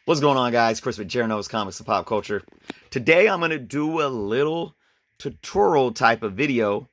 What's going on, guys? Chris with Jerno's Comics and Pop Culture. Today I'm going to do a little tutorial type of video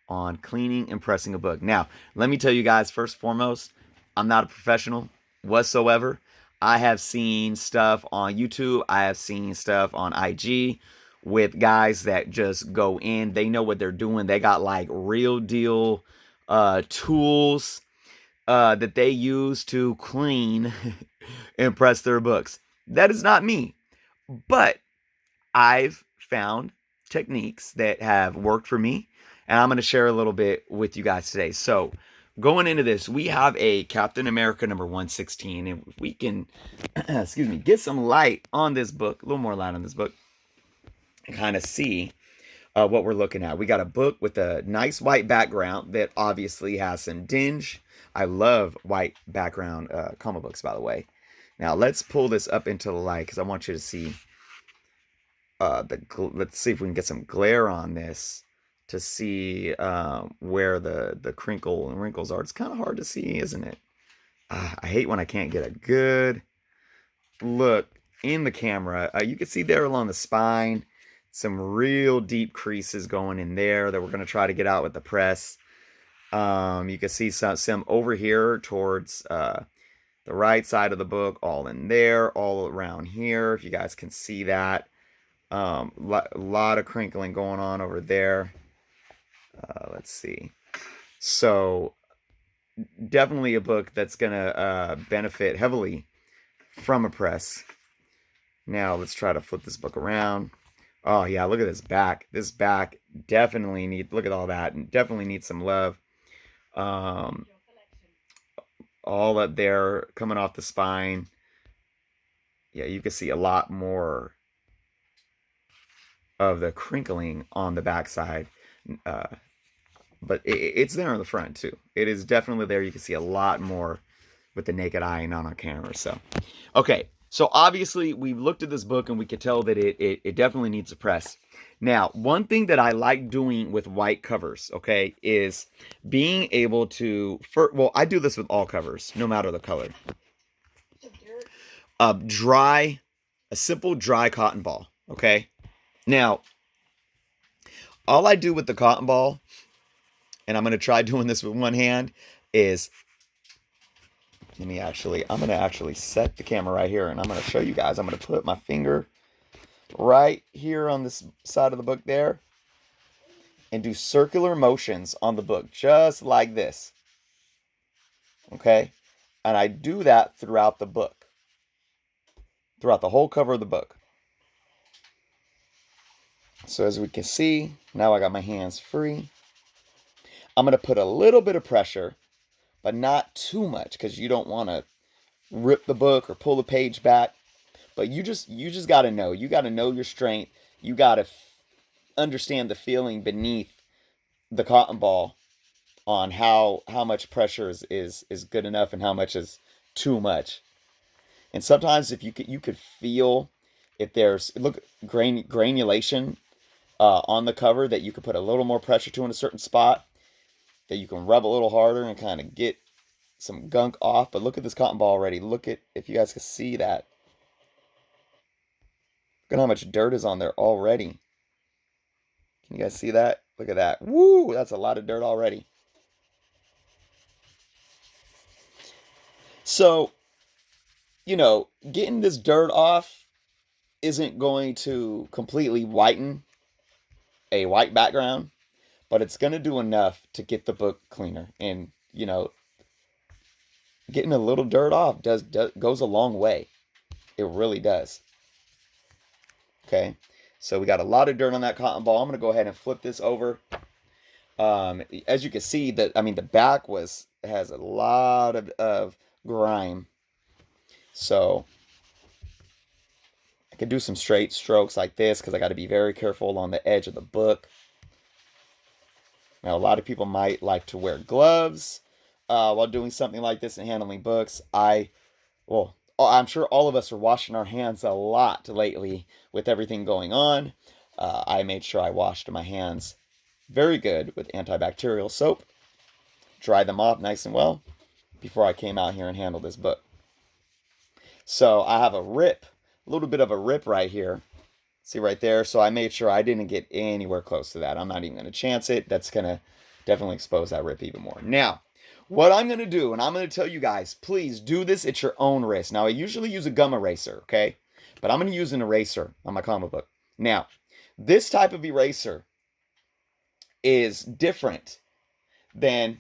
on cleaning and pressing a book. Now, let me tell you guys, first and foremost, I'm not a professional whatsoever. I have seen stuff on YouTube. I have seen stuff on IG with guys that just go in. They know what they're doing. They got like real deal tools that they use to clean and press their books. That is not me, but I've found techniques that have worked for me, and I'm going to share a little bit with you guys today. So, going into this, we have a Captain America number 116, and if we can, excuse me, get some light on this book, a little more light on this book, and kind of see what we're looking at. We got a book with a nice white background that obviously has some dinge. I love white background comic books, by the way. Now let's pull this up into the light because I want you to see let's see if we can get some glare on this to see where the crinkle and wrinkles are. It's kind of hard to see, isn't it? I hate when I can't get a good look in the camera. You can see there along the spine some real deep creases going in there that we're going to try to get out with the press. You can see some over here towards the right side of the book, all in there, all around here, if you guys can see that. A lot of crinkling going on over there. Let's see. So definitely a book that's going to benefit heavily from a press. Now let's try to flip this book around. Oh yeah, look at this back. This back definitely look at all that, and definitely needs some love. All up there coming off the spine. Yeah, you can see a lot more of the crinkling on the backside. But it's there on the front too. It is definitely there. You can see a lot more with the naked eye and not on camera. So, okay. So obviously we looked at this book and we could tell that it definitely needs a press. Now, one thing that I like doing with white covers, okay, is being able to, well, I do this with all covers, no matter the color. A simple dry cotton ball, okay? Now, all I do with the cotton ball, and I'm going to try doing this with one hand, is I'm going to actually set the camera right here, and I'm going to show you guys. I'm going to put my finger right here on this side of the book there and do circular motions on the book, just like this. Okay? And I do that throughout the book, throughout the whole cover of the book. So as we can see, now I got my hands free. I'm going to put a little bit of pressure, but not too much, because you don't want to rip the book or pull the page back. But you just got to know. You got to know your strength. You got to understand the feeling beneath the cotton ball on how much pressure is good enough and how much is too much. And sometimes if you could feel if there's granulation on the cover that you could put a little more pressure to in a certain spot, that you can rub a little harder and kind of get some gunk off. But look at this cotton ball already. Look at, if you guys can see that. Look at how much dirt is on there already. Can you guys see that? Look at that. Woo! That's a lot of dirt already. So, getting this dirt off isn't going to completely whiten a white background, but it's going to do enough to get the book cleaner. And, getting a little dirt off goes a long way. It really does. Okay, so we got a lot of dirt on that cotton ball. I'm going to go ahead and flip this over. As you can see, the back has a lot of grime. So I can do some straight strokes like this because I got to be very careful on the edge of the book. Now, a lot of people might like to wear gloves while doing something like this and handling books. I'm sure all of us are washing our hands a lot lately with everything going on. I made sure I washed my hands very good with antibacterial soap. Dried them off nice and well before I came out here and handled this book. So I have a rip, a little bit of a rip right here. See right there? So I made sure I didn't get anywhere close to that. I'm not even going to chance it. That's going to definitely expose that rip even more. Now, what I'm going to do, and I'm going to tell you guys, please do this at your own risk. Now, I usually use a gum eraser, okay? But I'm going to use an eraser on my comic book. Now, this type of eraser is different than,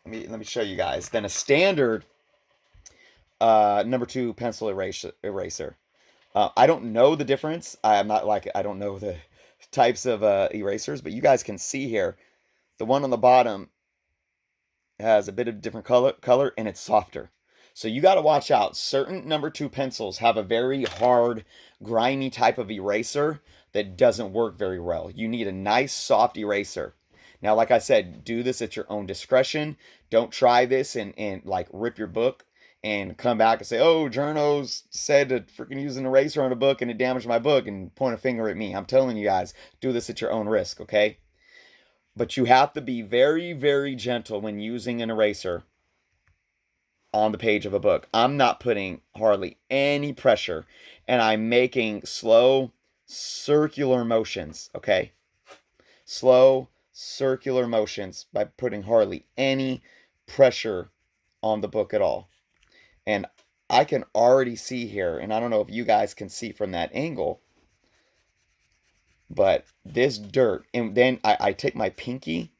let me show you guys, than a standard number 2 pencil eraser. I don't know the difference. I'm not like, I don't know the types of erasers, but you guys can see here, the one on the bottom has a bit of different color and it's softer. So you got to watch out. Certain number 2 pencils have a very hard, grimy type of eraser that doesn't work very well. You need a nice, soft eraser. Now, like I said, do this at your own discretion. Don't try this and like rip your book and come back and say, oh, journos said to freaking use an eraser on a book and it damaged my book, and point a finger at me. I'm telling you guys, do this at your own risk, okay? But you have to be very, very gentle when using an eraser on the page of a book. I'm not putting hardly any pressure, and I'm making slow circular motions, okay? Slow circular motions by putting hardly any pressure on the book at all. And I can already see here, and I don't know if you guys can see from that angle, but this dirt, and then I take my pinky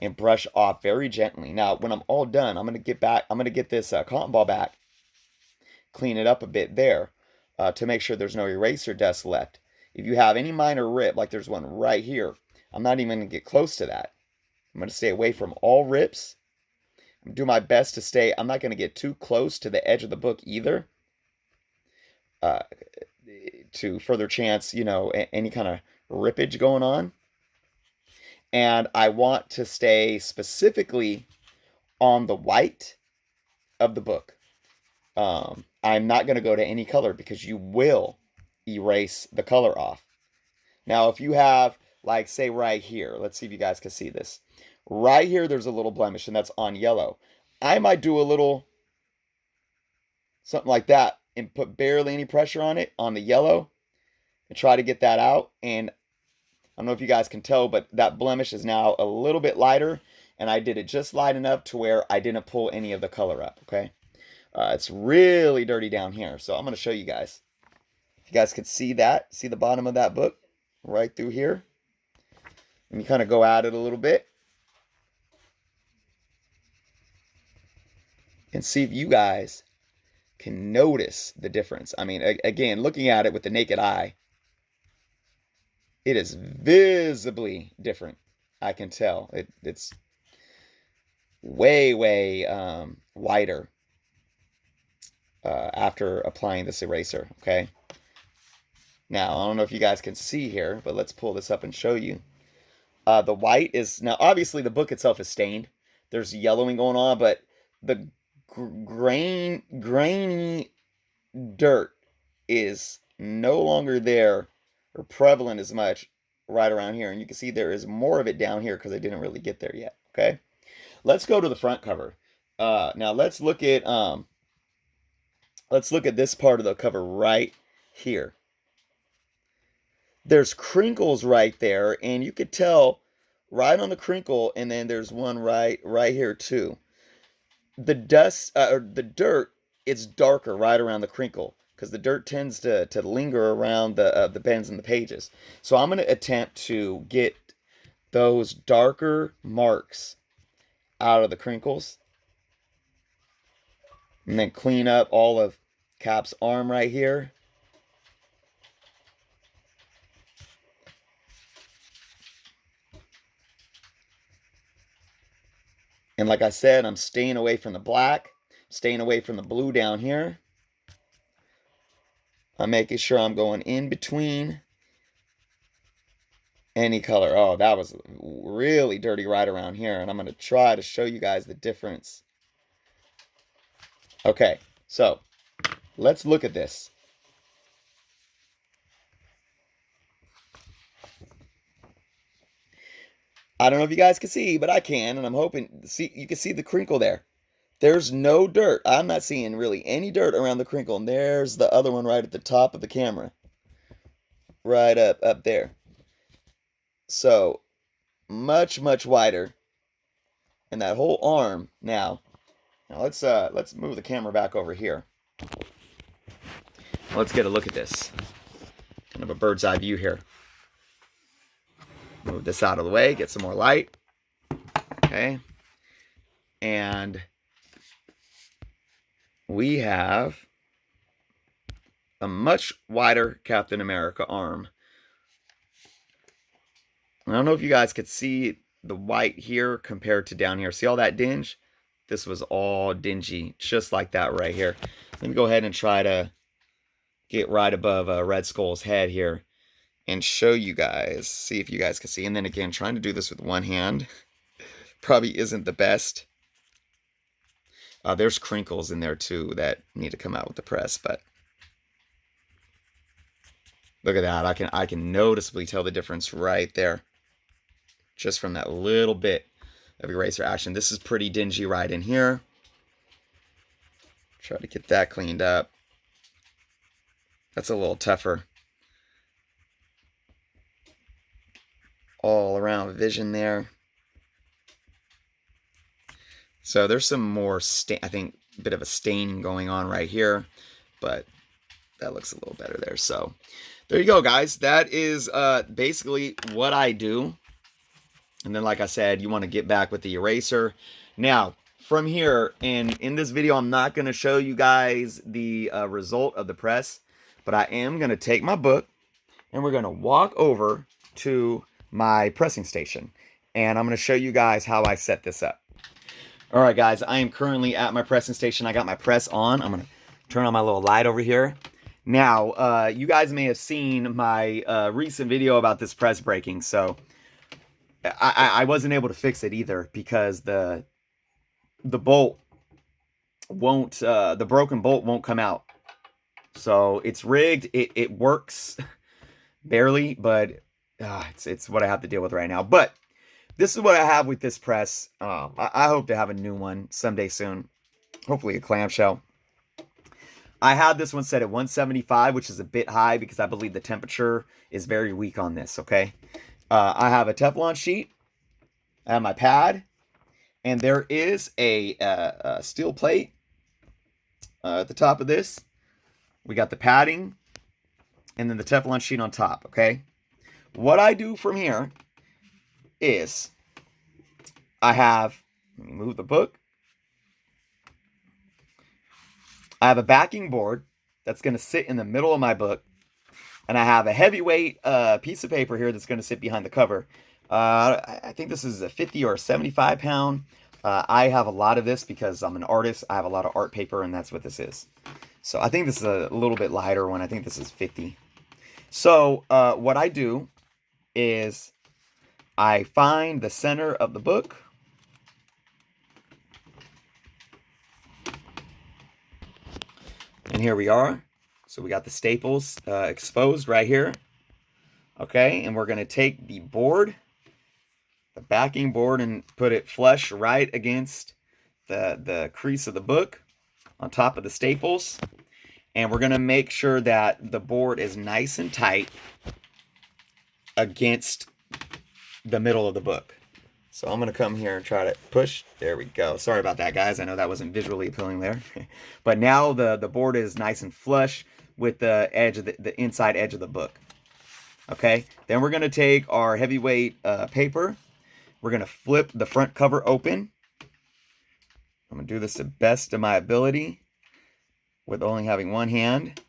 and brush off very gently. Now, when I'm all done, I'm going to get this cotton ball back, clean it up a bit there to make sure there's no eraser dust left. If you have any minor rip, like there's one right here, I'm not even going to get close to that. I'm going to stay away from all rips. I'm do my best to stay, I'm not going to get too close to the edge of the book either, to further chance, any kind of rippage going on. And I want to stay specifically on the white of the book. I'm not going to go to any color because you will erase the color off. Now, if you have, like, say right here, let's see if you guys can see this. Right here, there's a little blemish, and that's on yellow. I might do a little something like that and put barely any pressure on it, on the yellow, and try to get that out. And I don't know if you guys can tell, but that blemish is now a little bit lighter, and I did it just light enough to where I didn't pull any of the color up, okay? It's really dirty down here, so I'm going to show you guys. If you guys can see that, see the bottom of that book right through here. And you kind of go at it a little bit. And see if you guys can notice the difference. I mean, again, looking at it with the naked eye, it is visibly different. I can tell. It's way, way wider after applying this eraser, okay? Now, I don't know if you guys can see here, but let's pull this up and show you. The white is, now obviously the book itself is stained. There's yellowing going on, but the grainy dirt is no longer there or prevalent as much right around here. And you can see there is more of it down here because I didn't really get there yet, okay? Let's go to the front cover. Now let's look at this part of the cover right here. There's crinkles right there, and you could tell right on the crinkle, and then there's one right here too. The dust or the dirt, it's darker right around the crinkle because the dirt tends to linger around the bends in the pages. So I'm going to attempt to get those darker marks out of the crinkles, and then clean up all of Cap's arm right here. And like I said, I'm staying away from the black, staying away from the blue down here. I'm making sure I'm going in between any color. Oh, that was really dirty right around here. And I'm going to try to show you guys the difference. Okay, so let's look at this. I don't know if you guys can see, but I can, and I'm hoping you can see the crinkle there. There's no dirt. I'm not seeing really any dirt around the crinkle. And there's the other one right at the top of the camera. Right up there. So, much, much wider. And that whole arm now. Now let's move the camera back over here. Let's get a look at this. Kind of a bird's eye view here. Move this out of the way, get some more light. Okay. And we have a much wider Captain America arm. I don't know if you guys could see the white here compared to down here. See all that dinge? This was all dingy, just like that right here. Let me go ahead and try to get right above Red Skull's head here and show you guys, see if you guys can see. And then again, trying to do this with one hand probably isn't the best. There's crinkles in there too that need to come out with the press, but look at that. I can noticeably tell the difference right there, just from that little bit of eraser action. This is pretty dingy right in here. Try to get that cleaned up. That's a little tougher. All around vision there. So there's some more, I think, a bit of a staining going on right here, but that looks a little better there. So there you go, guys. That is basically what I do. And then, like I said, you want to get back with the eraser. Now, from here, and in this video, I'm not going to show you guys the result of the press, but I am going to take my book, and we're going to walk over to my pressing station. And I'm going to show you guys how I set this up. All right, guys, I am currently at my pressing station. I got my press on. I'm going to turn on my little light over here. Now, you guys may have seen my recent video about this press breaking, so I wasn't able to fix it either because the bolt won't, the broken bolt won't come out. So it's rigged. It works barely, but it's what I have to deal with right now. But this is what I have with this press. I hope to have a new one someday soon. Hopefully a clamshell. I had this one set at 175, which is a bit high because I believe the temperature is very weak on this, okay? I have a Teflon sheet. I have my pad. And there is a steel plate at the top of this. We got the padding. And then the Teflon sheet on top, okay? What I do from here is I have, let me move the book. I have a backing board that's going to sit in the middle of my book. And I have a heavyweight piece of paper here that's going to sit behind the cover. I think this is a 50 or a 75 pound. I have a lot of this because I'm an artist. I have a lot of art paper, and that's what this is. So I think this is a little bit lighter one. I think this is 50. So what I do is I find the center of the book. And here we are. So we got the staples exposed right here. Okay, and we're going to take the board, the backing board, and put it flush right against the crease of the book on top of the staples. And we're going to make sure that the board is nice and tight against the middle of the book. So I'm going to come here and try to push. There we go. Sorry about that, guys. I know that wasn't visually appealing there. But now the board is nice and flush with the edge of the inside edge of the book. Okay, then we're going to take our heavyweight paper. We're going to flip the front cover open. I'm going to do this to the best of my ability with only having one hand.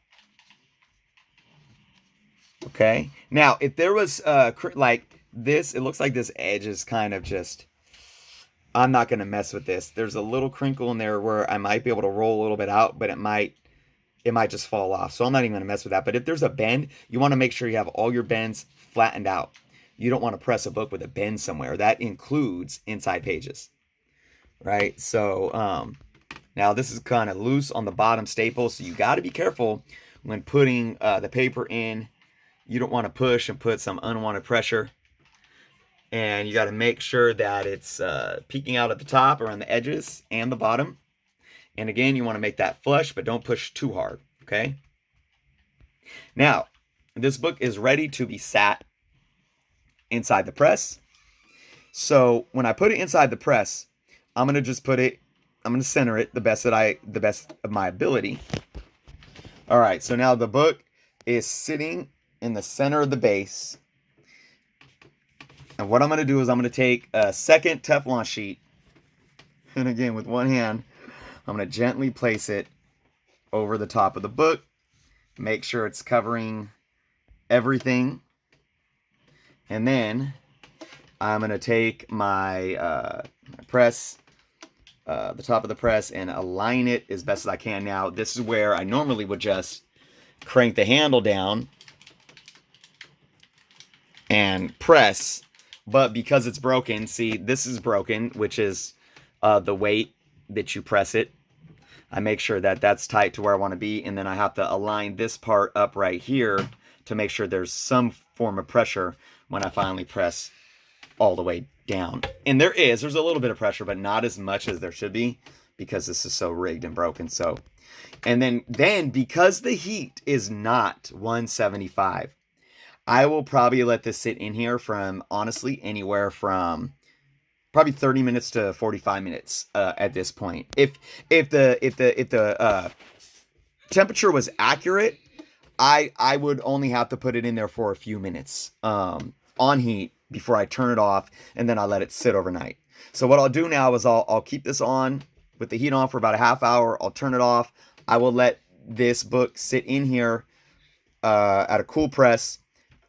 Okay, now if there was like this, it looks like this edge is kind of just, I'm not going to mess with this. There's a little crinkle in there where I might be able to roll a little bit out, but it might just fall off. So I'm not even going to mess with that. But if there's a bend, you want to make sure you have all your bends flattened out. You don't want to press a book with a bend somewhere. That includes inside pages, right? So now this is kind of loose on the bottom staple, so you got to be careful when putting the paper in. You don't want to push and put some unwanted pressure. And you got to make sure that it's peeking out at the top, around the edges, and the bottom. And again, you want to make that flush, but don't push too hard, okay? Now, this book is ready to be sat inside the press. So when I put it inside the press, I'm going to just put it, I'm going to center it the best of my ability. All right, so now the book is sitting in the center of the base. And what I'm going to do is I'm going to take a second Teflon sheet, and again with one hand, I'm going to gently place it over the top of the book. Make sure it's covering everything. And then I'm going to take my press, the top of the press, and align it as best as I can. Now, this is where I normally would just crank the handle down and press. But because it's broken, see, this is broken, which is the weight that you press it. I make sure that that's tight to where I want to be, and then I have to align this part up right here to make sure there's some form of pressure when I finally press all the way down. And there's a little bit of pressure, but not as much as there should be because this is so rigged and broken. So, and then because the heat is not 175, I will probably let this sit in here from, honestly, anywhere from probably 30 minutes to 45 minutes at this point. If the temperature was accurate, I would only have to put it in there for a few minutes on heat before I turn it off, and then I let it sit overnight. So what I'll do now is I'll keep this on with the heat on for about a half hour. I'll turn it off. I will let this book sit in here at a cool press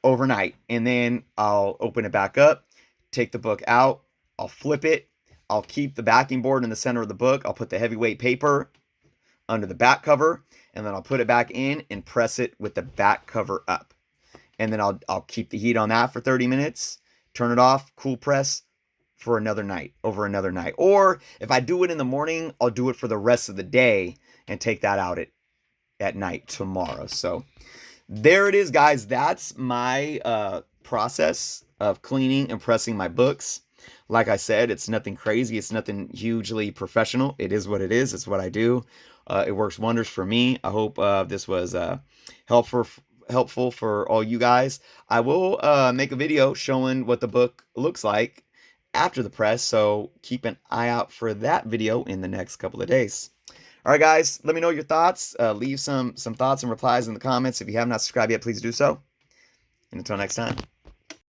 overnight, and then I'll open it back up, take the book out, I'll flip it, I'll keep the backing board in the center of the book, I'll put the heavyweight paper under the back cover, and then I'll put it back in and press it with the back cover up. And then I'll keep the heat on that for 30 minutes, turn it off, cool press for another night, over another night. Or if I do it in the morning, I'll do it for the rest of the day and take that out at night tomorrow. So there it is, guys. That's my process of cleaning and pressing my books. Like I said, it's nothing crazy. It's nothing hugely professional. It is what it is. It's what I do. It works wonders for me. I hope this was helpful for all you guys. I will make a video showing what the book looks like after the press, so keep an eye out for that video in the next couple of days. All right, guys, let me know your thoughts. Leave some thoughts and replies in the comments. If you have not subscribed yet, please do so. And until next time.